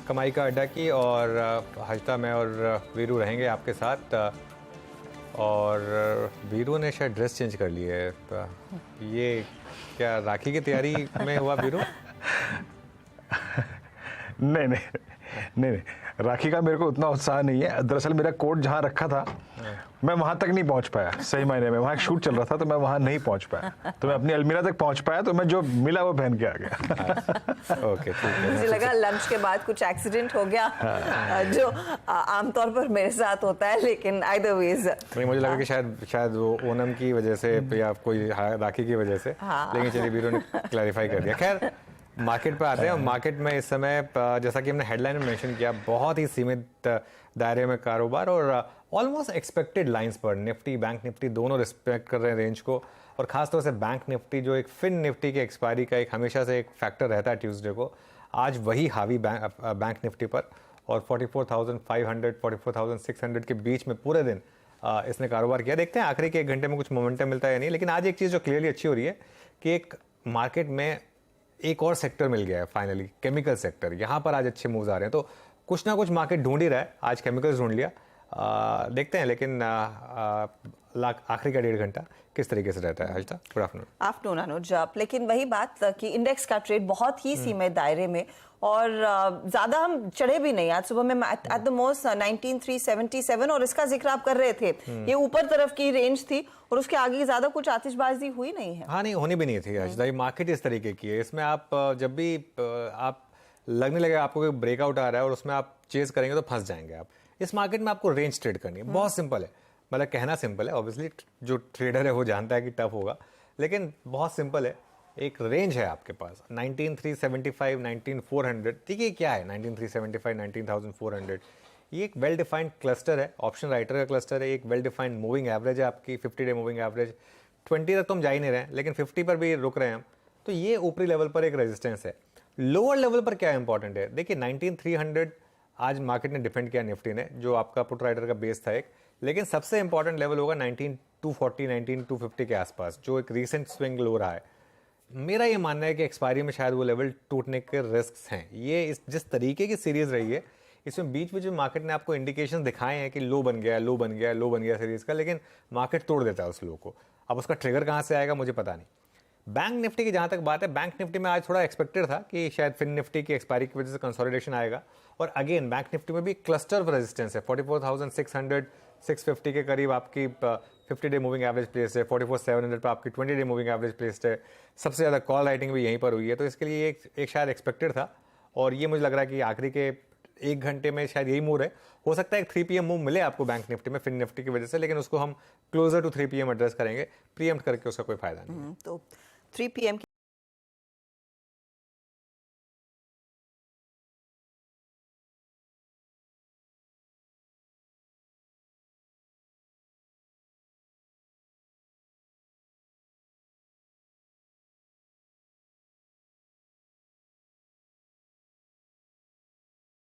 कमाई का अड्डा की और हजता मैं और वीरू रहेंगे आपके साथ। और वीरू ने शायद ड्रेस चेंज कर ली है। ये क्या राखी की तैयारी में हुआ वीरू? नहीं नहीं नहीं नहीं, राखी का मेरे को उतना उत्साह नहीं है। दरअसल मेरा कोट जहाँ रखा था मैं वहाँ तक नहीं पहुँच पाया। सही मायने में वहाँ एक शूट चल रहा था तो मैं वहाँ नहीं पहुँच पाया, तो मैं अपनी अलमीरा तक पहुँच पाया, तो मैं जो मिला वो पहन के आ गया। ओके, ठीक है। मुझे लगा लंच के बाद कुछ एक्सीडेंट हो गया जो आमतौर पर मेरे साथ होता है, लेकिन आइदर वेज नहीं, मुझे लगा कि शायद वो ओनम की वजह से या कोई राखी की वजह से, लेकिन चलिए वीरू ने क्लैरिफाई कर दिया। खैर, मार्केट पर आते हैं। मार्केट में इस समय जैसा कि हमने हेडलाइन में मेंशन किया, बहुत ही सीमित दायरे में कारोबार और ऑलमोस्ट एक्सपेक्टेड लाइंस पर निफ्टी, बैंक निफ्टी दोनों रिस्पेक्ट कर रहे हैं रेंज को। और खासतौर से बैंक निफ्टी जो एक फिन निफ्टी के एक्सपायरी का एक हमेशा से एक फैक्टर रहता है ट्यूसडे को, आज वही हावी बैंक निफ्टी पर, और 44,500 44,600 के बीच में पूरे दिन इसने कारोबार किया। देखते हैं आखिरी के एक घंटे में कुछ मोमेंटम मिलता है या नहीं। लेकिन आज एक चीज़ जो क्लियरली अच्छी हो रही है कि एक मार्केट में एक और सेक्टर मिल गया है फाइनली, केमिकल सेक्टर। यहाँ पर आज अच्छे मूव्स आ रहे हैं, तो कुछ ना कुछ मार्केट ढूंढ ही रहा है। आज केमिकल्स ढूंढ लिया, देखते हैं। लेकिन आखिरी का 1.5 घंटा किस तरीके से रहता है। हजता, गुड आफ्टरनून अनुज। लेकिन वही बात कि इंडेक्स का ट्रेड बहुत ही सीमित दायरे में, और ज्यादा हम चढ़े भी नहीं। आज सुबह में एट द मोस्ट 19,377, और इसका जिक्र आप कर रहे थे, ये ऊपर तरफ की रेंज थी और उसके आगे ज्यादा कुछ आतिशबाजी हुई नहीं है। हाँ, नहीं होनी भी नहीं थी आज। मार्केट इस तरीके की है, इसमें आप जब भी आप लगने लगे आपको कोई ब्रेकआउट आ रहा है और उसमें आप चेज करेंगे तो फंस जाएंगे आप। इस मार्केट में आपको रेंज ट्रेड करनी है। बहुत सिंपल है, मतलब कहना सिंपल है, ऑब्वियसली जो ट्रेडर है वो जानता है कि टफ होगा, लेकिन बहुत सिंपल है। एक रेंज है आपके पास 19,375 19,400। देखिए क्या है 19,375 19,400, ये एक वेल डिफाइंड क्लस्टर है, ऑप्शन राइटर का क्लस्टर है। एक वेल डिफाइंड मूविंग एवरेज है आपकी, 50 डे मूविंग एवरेज। 20 तक तो हम जा ही नहीं रहे, लेकिन 50 पर भी रुक रहे हैं हम, तो ये ऊपरी लेवल पर एक रेजिस्टेंस है। लोअर लेवल पर क्या इंपॉर्टेंट है, देखिए 19,300 आज मार्केट ने डिफेंड किया, निफ्टी ने, जो आपका पुट राइडर का बेस था एक। लेकिन सबसे इंपॉर्टेंट लेवल होगा 19,240 19,250 के आसपास, जो एक रीसेंट स्विंग लो रहा है। मेरा ये मानना है कि एक्सपायरी में शायद वो लेवल टूटने के रिस्क हैं। ये जिस तरीके की सीरीज रही है, इसमें बीच बीच में मार्केट ने आपको इंडिकेशन दिखाए हैं कि लो बन गया, लो बन गया, लो बन गया सीरीज का, लेकिन मार्केट तोड़ देता है उस लो को। अब उसका ट्रिगर कहाँ से आएगा मुझे पता नहीं। बैंक निफ्टी की जहाँ तक बात है, बैंक निफ्टी में आज थोड़ा एक्सपेक्टेड था कि शायद फिन निफ्टी की एक्सपायरी की वजह से कंसोलिडेशन आएगा। और अगेन बैंक निफ्टी में भी क्लस्टर ऑफ रेजिस्टेंस है, 44,600 650 के करीब आपकी 50 डे मूविंग एवरेज प्लेस है, 44,700 पर आपकी 20 डे मूविंग एवरेज प्लेस है। सबसे ज़्यादा कॉल राइटिंग भी यहीं पर हुई है, तो इसके लिए एक शायद एक्सपेक्टेड था। और ये मुझे लग रहा है कि आखिरी के 1 घंटे में शायद यही मूव है। हो सकता है एक 3 PM मूव मिले आपको बैंक निफ्टी में फिन निफ्टी की वजह से, लेकिन उसको हम क्लोजर टू 3 PM एड्रेस करेंगे। प्रीएम्प्ट करके उसका कोई फायदा नहीं। तो 3 PM